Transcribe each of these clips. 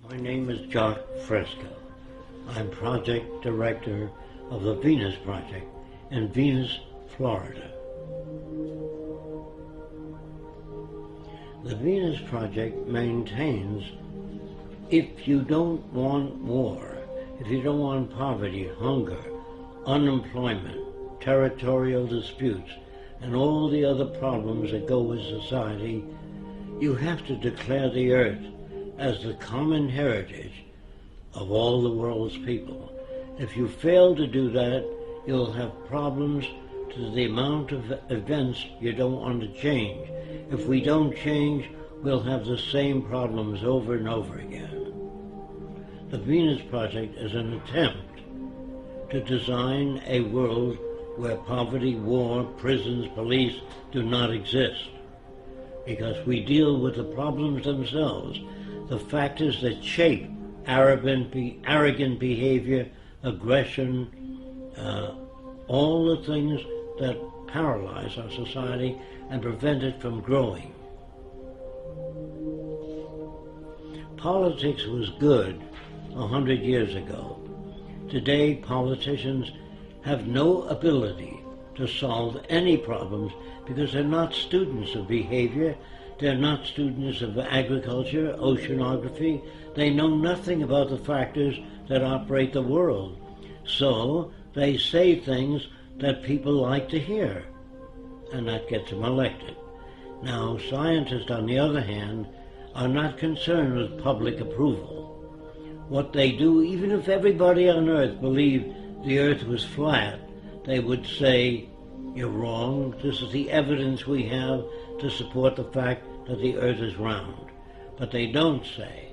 My name is Jacque Fresco. I'm project director of the Venus Project in Venus, Florida. The Venus Project maintains if you don't want war, if you don't want poverty, hunger, unemployment, territorial disputes, and all the other problems that go with society, you have to declare the earth as the common heritage of all the world's people. If you fail to do that, you'll have problems to the amount of events you don't want to change. If we don't change, we'll have the same problems over and over again. The Venus Project is an attempt to design a world where poverty, war, prisons, police do not exist, because we deal with the problems themselves, the factors that shape arrogant behavior, aggression, all the things that paralyze our society and prevent it from growing. Politics was good 100 years ago. Today, politicians have no ability to solve any problems because they're not students of behavior, they're not students of agriculture, oceanography. They know nothing about the factors that operate the world. So they say things that people like to hear, and that gets them elected. Now, scientists, on the other hand, are not concerned with public approval. What they do, even if everybody on Earth believed the Earth was flat, they would say, "You're wrong. This is the evidence we have to support the fact that the Earth is round." But they don't say,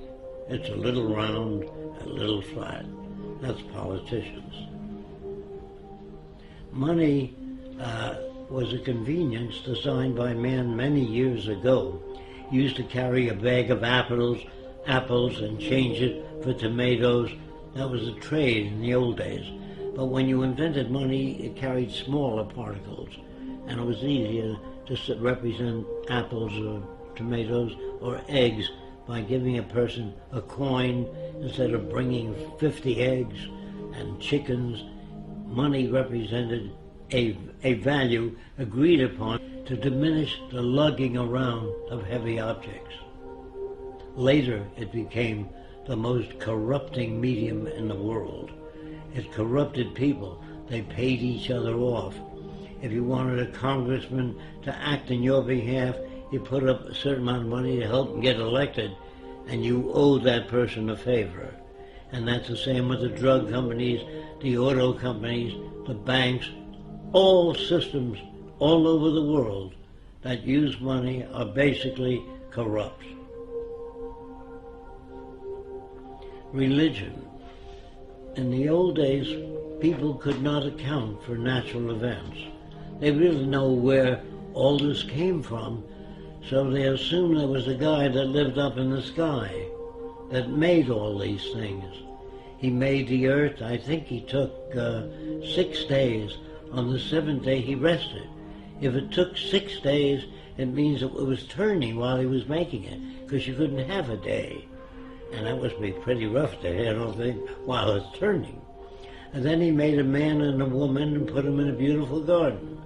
it's a little round, a little flat. That's politicians. Money was a convenience designed by man many years ago. You used to carry a bag of apples and change it for tomatoes. That was a trade in the old days. But when you invented money, it carried smaller particles, and it was easier to represent apples or tomatoes or eggs by giving a person a coin instead of bringing 50 eggs and chickens. Money represented a value agreed upon to diminish the lugging around of heavy objects. Later, it became the most corrupting medium in the world. It corrupted people. They paid each other off. If you wanted a congressman to act in your behalf, you put up a certain amount of money to help him get elected, and you owe that person a favor. And that's the same with the drug companies, the auto companies, the banks. All systems all over the world that use money are basically corrupt. Religion. In the old days, people could not account for natural events. They really know where all this came from, so they assumed there was a guy that lived up in the sky that made all these things. He made the earth. I think he took 6 days. On the 7th day, he rested. If it took 6 days, it means it was turning while he was making it, because you couldn't have a day. And that must be pretty rough to handle things while it's turning. And then he made a man and a woman and put them in a beautiful garden.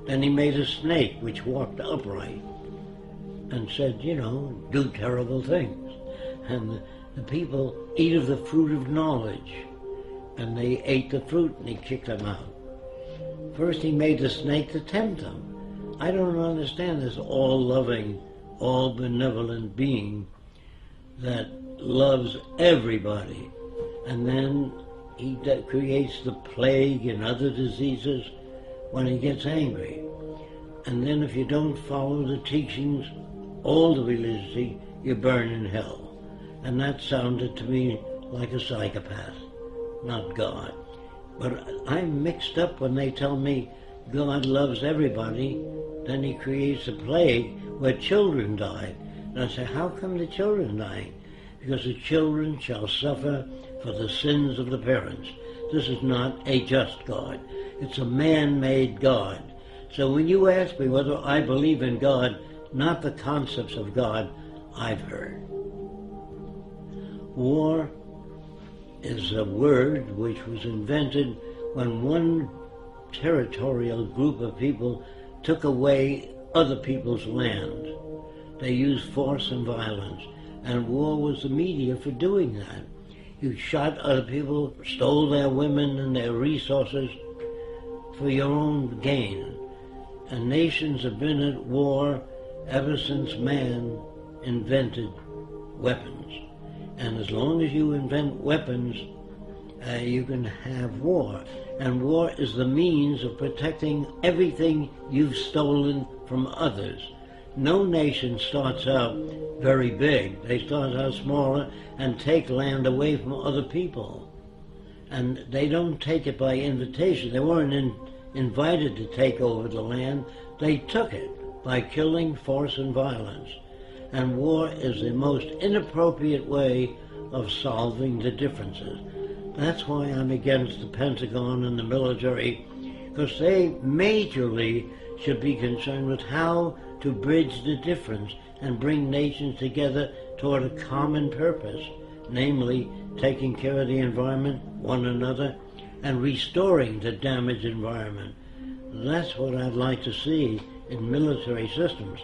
Then he made a snake which walked upright and said, do terrible things. And the people eat of the fruit of knowledge. And they ate the fruit and he kicked them out. First he made the snake to tempt them. I don't understand this all-loving, all-benevolent being that loves everybody. And then he creates the plague and other diseases when he gets angry. And then if you don't follow the teachings, all the religiosity, you burn in hell. And that sounded to me like a psychopath, not God. But I'm mixed up when they tell me God loves everybody, then he creates a plague where children died. And I say, how come the children dying? Because the children shall suffer for the sins of the parents. This is not a just God. It's a man-made God. So when you ask me whether I believe in God, not the concepts of God I've heard. War is a word which was invented when one territorial group of people took away other people's land. They used force and violence, and war was the media for doing that. You shot other people, stole their women and their resources for your own gain. And nations have been at war ever since man invented weapons. And as long as you invent weapons, you can have war. And war is the means of protecting everything you've stolen from others. No nation starts out very big. They start out smaller and take land away from other people. And they don't take it by invitation. They weren't invited to take over the land. They took it by killing, force, and violence. And war is the most inappropriate way of solving the differences. That's why I'm against the Pentagon and the military, because they majorly should be concerned with how to bridge the difference and bring nations together toward a common purpose, namely taking care of the environment, one another, and restoring the damaged environment. That's what I'd like to see in military systems.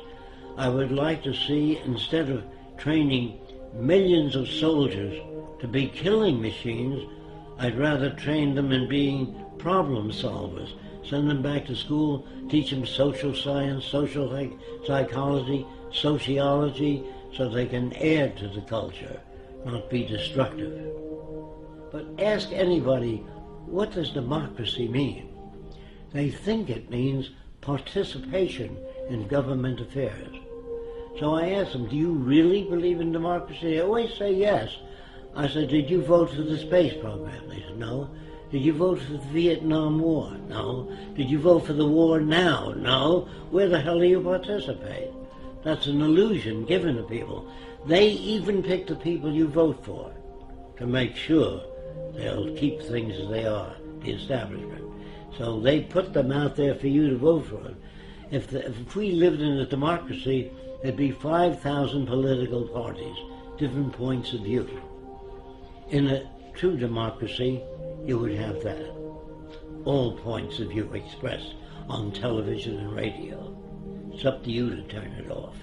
I would like to see, instead of training millions of soldiers to be killing machines, I'd rather train them in being problem solvers. Send them back to school, teach them social science, social psychology, sociology, so they can add to the culture, not be destructive. But ask anybody, what does democracy mean? They think it means participation in government affairs. So I asked them, do you really believe in democracy? They always say yes. I said, did you vote for the space program? They said, no. Did you vote for the Vietnam War? No. Did you vote for the war now? No. Where the hell do you participate? That's an illusion given to people. They even pick the people you vote for to make sure they'll keep things as they are, the establishment. So they put them out there for you to vote for them. If we lived in a democracy, there'd be 5,000 political parties, different points of view. In a true democracy, you would have that. All points of view expressed on television and radio. It's up to you to turn it off.